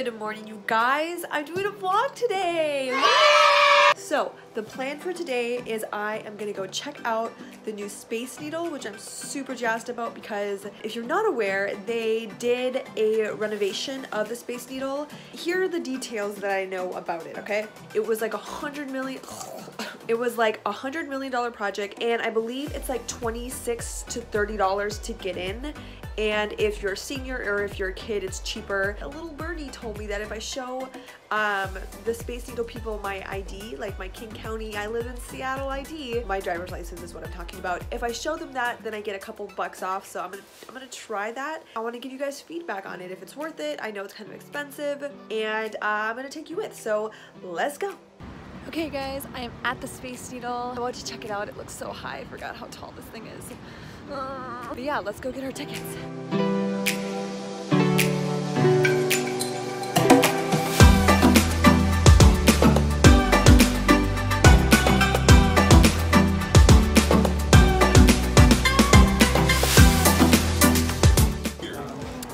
Good morning, you guys. I'm doing a vlog today. So the plan for today is I am gonna go check out the new Space Needle, which I'm super jazzed about because if you're not aware, they did a renovation of the Space Needle. Here are the details that I know about it, okay? It was like $100 million project, and I believe it's like $26 to $30 to get in. And if you're a senior or if you're a kid, it's cheaper. A little birdie told me that if I show the Space Needle people my ID, like my King County, I live in Seattle ID, my driver's license is what I'm talking about. If I show them that, then I get a couple bucks off. So I'm gonna try that. I want to give you guys feedback on it, if it's worth it. I know it's kind of expensive, and I'm gonna take you with. So let's go. Okay guys, I am at the Space Needle. I want to check it out. It looks so high. I forgot how tall this thing is. But yeah, let's go get our tickets.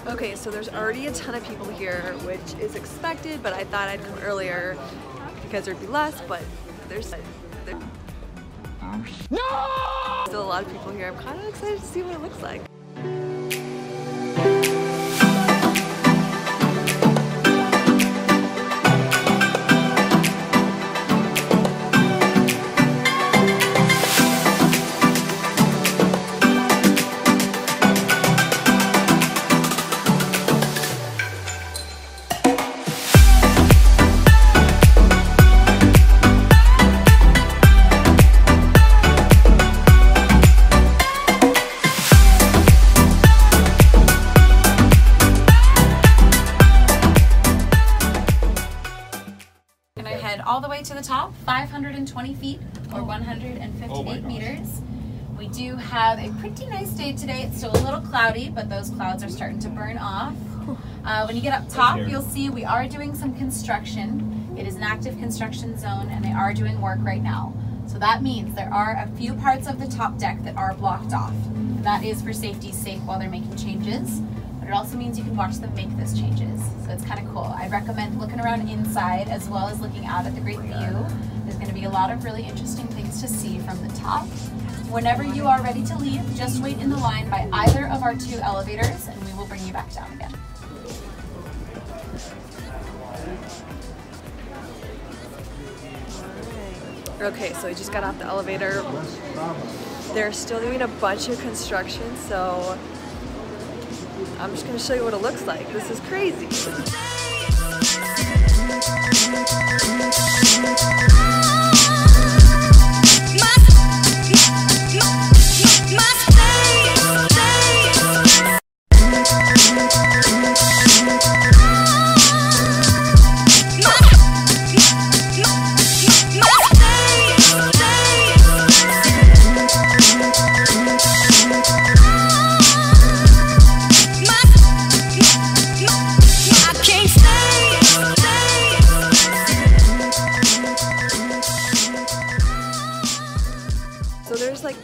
Okay, so there's already a ton of people here, which is expected, but I thought I'd come earlier because there'd be less, but there's still a lot of people here. I'm kind of excited to see what it looks like. All the way to the top, 520 feet or 158 meters. We do have a pretty nice day today. It's still a little cloudy, but those clouds are starting to burn off. When you get up top, you'll see we are doing some construction. It is an active construction zone, and they are doing work right now. So that means there are a few parts of the top deck that are blocked off. And that is for safety's sake while they're making changes. It also means you can watch them make those changes. So it's kind of cool. I recommend looking around inside as well as looking out at the great view. There's going to be a lot of really interesting things to see from the top. Whenever you are ready to leave, just wait in the line by either of our two elevators and we will bring you back down again. Okay, so we just got off the elevator. They're still doing a bunch of construction, so I'm just going to show you what it looks like. This is crazy.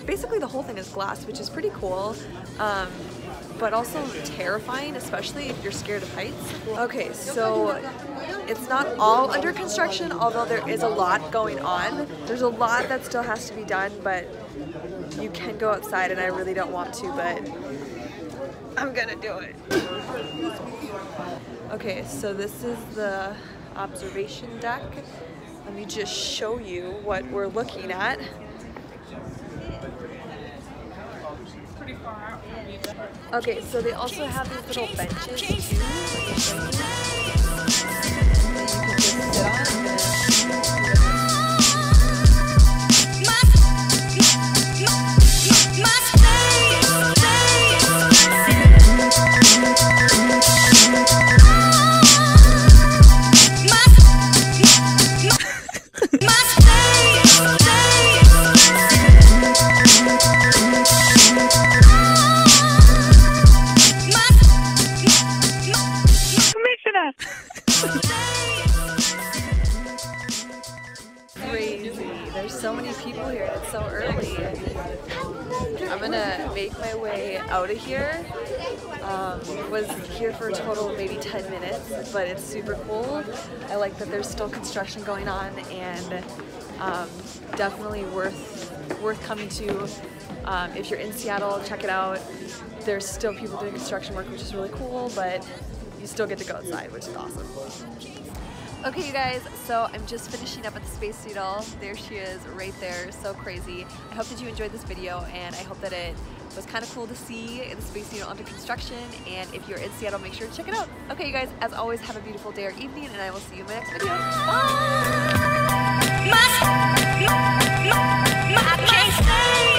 Basically the whole thing is glass, which is pretty cool, but also terrifying, especially if you're scared of heights. Okay, so it's not all under construction, although there is a lot going on. There's a lot that still has to be done, but you can go outside, and I really don't want to, but I'm gonna do it. Okay, so this is the observation deck. Let me just show you what we're looking at. Okay, so they also have these little benches too. You can just sit on. way out of here. Was here for a total of maybe 10 minutes, but it's super cool. I like that there's still construction going on, and definitely worth coming to. If you're in Seattle, check it out. There's still people doing construction work, which is really cool, but you still get to go outside, which is awesome. Okay, you guys, so I'm just finishing up at the Space Needle. There she is, right there, so crazy. I hope that you enjoyed this video, and I hope that it was kind of cool to see the Space Needle under construction, and if you're in Seattle, make sure to check it out. Okay, you guys, as always, have a beautiful day or evening, and I will see you in my next video. Bye! I can't stay.